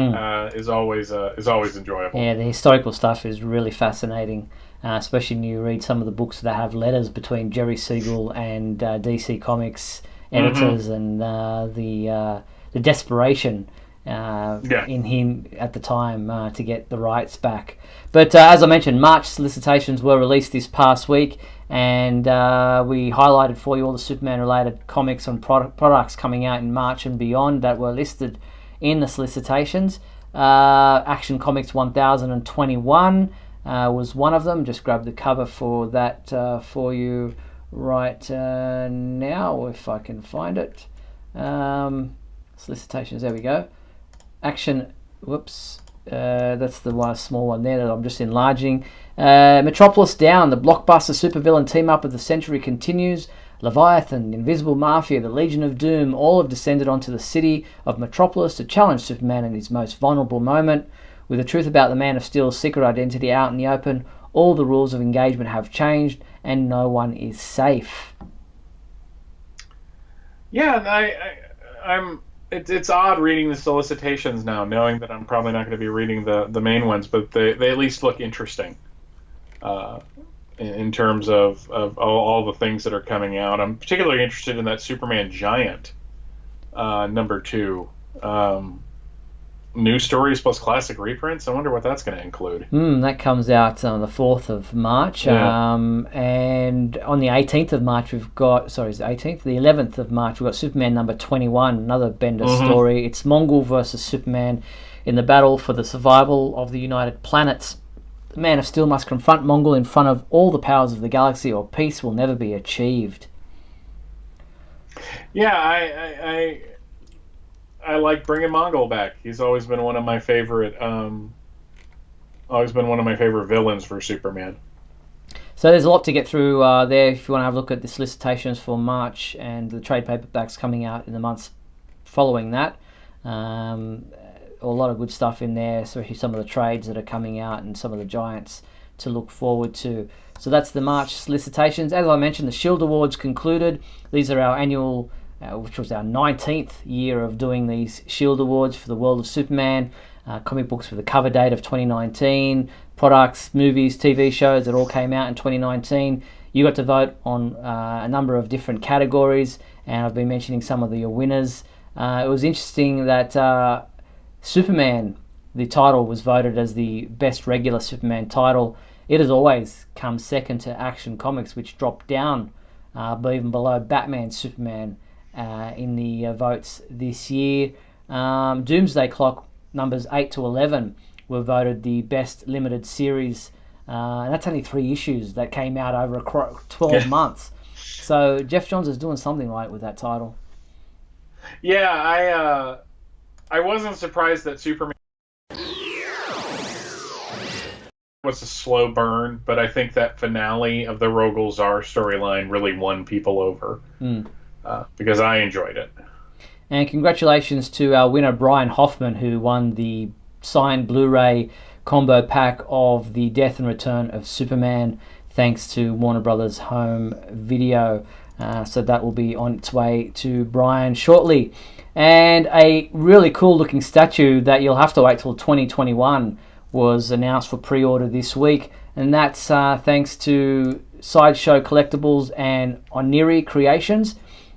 is always enjoyable. Yeah, the historical stuff is really fascinating, especially when you read some of the books that have letters between Jerry Siegel and DC Comics editors, and the desperation in him at the time to get the rights back. But as I mentioned, March solicitations were released this past week, and we highlighted for you all the Superman-related comics and products coming out in March and beyond that were listed in the solicitations. Action Comics 1021 was one of them. Just grab the cover for that for you right now, if I can find it. Solicitations, there we go. Action, whoops, that's the one small one there that I'm just enlarging. Metropolis Down, the blockbuster supervillain team-up of the century continues. Leviathan, the Invisible Mafia, the Legion of Doom, all have descended onto the city of Metropolis to challenge Superman in his most vulnerable moment. With the truth about the Man of Steel's secret identity out in the open, all the rules of engagement have changed, and no one is safe. Yeah, It's odd reading the solicitations now, knowing that I'm probably not going to be reading the main ones, but they at least look interesting in terms of all the things that are coming out. I'm particularly interested in that Superman Giant number 2. New stories plus classic reprints. I wonder what that's going to include. That comes out on the 4th of March. Yeah. And on the 18th of March, we've got... Sorry, is it 18th? The 11th of March, we've got Superman number 21, another Bender story. It's Mongol versus Superman in the battle for the survival of the United Planets. The Man of Steel must confront Mongol in front of all the powers of the galaxy, or peace will never be achieved. Yeah, I like bringing Mongol back. He's always been one of my favorite villains for Superman. So there's a lot to get through there if you want to have a look at the solicitations for March and the trade paperbacks coming out in the months following that. A lot of good stuff in there, especially some of the trades that are coming out and some of the giants to look forward to. So that's the March solicitations. As I mentioned, the Shield Awards concluded. These are our annual, which was our 19th year of doing these Shield Awards for the world of Superman. Comic books with a cover date of 2019, products, movies, TV shows that all came out in 2019. You got to vote on a number of different categories, and I've been mentioning some of the winners. It was interesting that Superman, the title, was voted as the best regular Superman title. It has always come second to Action Comics, which dropped down even below Batman Superman in the votes this year. Doomsday Clock numbers 8 to 11 were voted the best limited series, and that's only 3 issues that came out over 12 months. So Jeff Johns is doing something right with that title. Yeah, I wasn't surprised that Superman was a slow burn, but I think that finale of the Rogol Zar storyline really won people over because I enjoyed it. And congratulations to our winner Brian Hoffman, who won the signed Blu-ray combo pack of the Death and Return of Superman, thanks to Warner Brothers Home Video. So that will be on its way to Brian shortly. And a really cool looking statue that you'll have to wait till 2021 was announced for pre-order this week, and that's thanks to Sideshow Collectibles and Oniri Creations.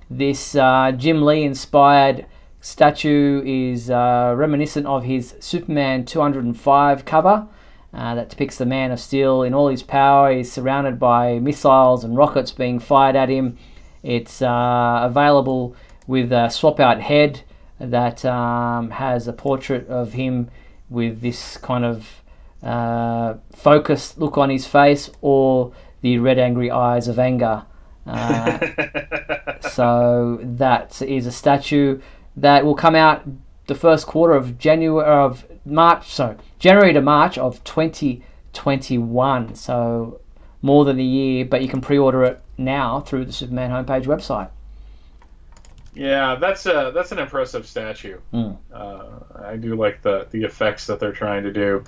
This Jim Lee inspired statue is reminiscent of his Superman 205 cover that depicts the Man of Steel in all his power. He's surrounded by missiles and rockets being fired at him. It's available with a swap-out head that has a portrait of him with this kind of focused look on his face, or the red angry eyes of anger. So that is a statue that will come out the first quarter of January to March of 2021. So more than a year, but you can pre-order it now through the Superman homepage website. Yeah, that's an impressive statue. I do like the effects that they're trying to do.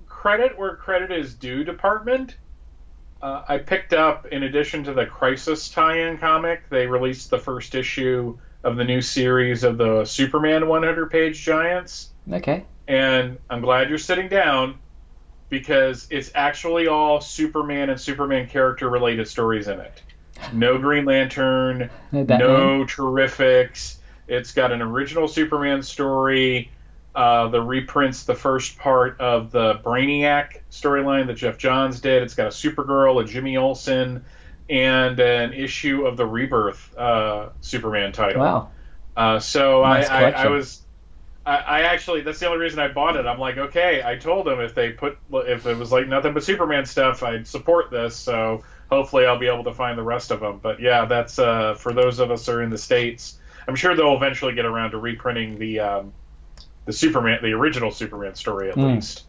Credit where credit is due, department. I picked up, in addition to the Crisis tie-in comic, they released the first issue of the new series of the Superman 100-page Giants. Okay. And I'm glad you're sitting down, because it's actually all Superman and Superman character-related stories in it. No Green Lantern, no Terrifics. It's got an original Superman story. The reprints the first part of the Brainiac storyline that Jeff Johns did. It's got a Supergirl, a Jimmy Olsen, and an issue of the Rebirth Superman title. Wow. So nice I actually, that's the only reason I bought it. I'm like, okay, I told them if it was like nothing but Superman stuff, I'd support this. So hopefully I'll be able to find the rest of them. But yeah, that's for those of us who are in the States. I'm sure they'll eventually get around to reprinting the original Superman story at least,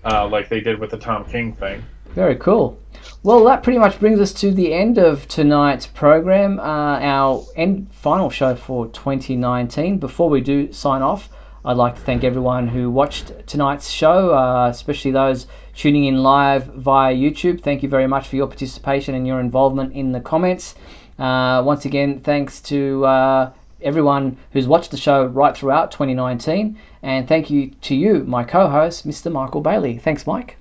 like they did with the Tom King thing. Very cool. Well, that pretty much brings us to the end of tonight's program, our final show for 2019. Before we do sign off, I'd like to thank everyone who watched tonight's show, especially those tuning in live via YouTube. Thank you very much for your participation and your involvement in the comments. Once again, thanks to everyone who's watched the show right throughout 2019. And thank you to you, my co-host, Mr. Michael Bailey. Thanks, Mike.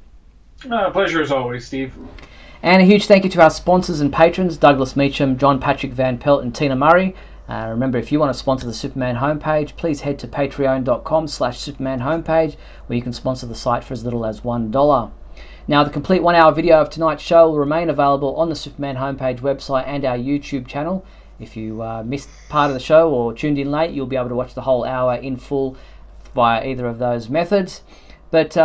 Pleasure as always, Steve. And a huge thank you to our sponsors and patrons, Douglas Meacham, John Patrick Van Pelt, and Tina Murray. Remember, if you want to sponsor the Superman homepage, please head to patreon.com/Superman homepage, where you can sponsor the site for as little as $1. Now, the complete 1-hour video of tonight's show will remain available on the Superman homepage website and our YouTube channel. If you missed part of the show or tuned in late, you'll be able to watch the whole hour in full via either of those methods. But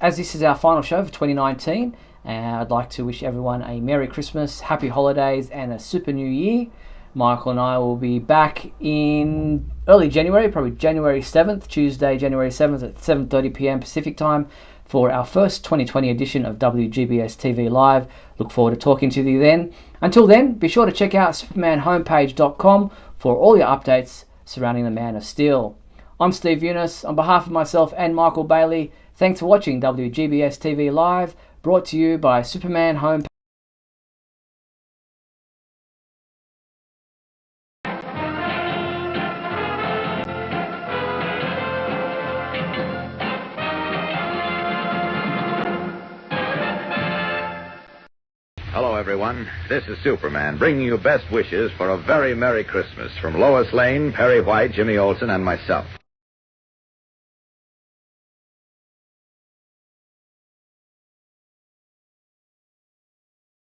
as this is our final show for 2019, I'd like to wish everyone a Merry Christmas, Happy Holidays, and a Super New Year. Michael and I will be back in early January, probably January 7th, Tuesday, January 7th at 7:30 p.m. Pacific time for our first 2020 edition of WGBS TV Live. Look forward to talking to you then. Until then, be sure to check out supermanhomepage.com for all your updates surrounding the Man of Steel. I'm Steve Eunice. On behalf of myself and Michael Bailey, thanks for watching WGBS TV Live, brought to you by Superman Homepage. Hello, everyone. This is Superman, bringing you best wishes for a very Merry Christmas from Lois Lane, Perry White, Jimmy Olsen, and myself.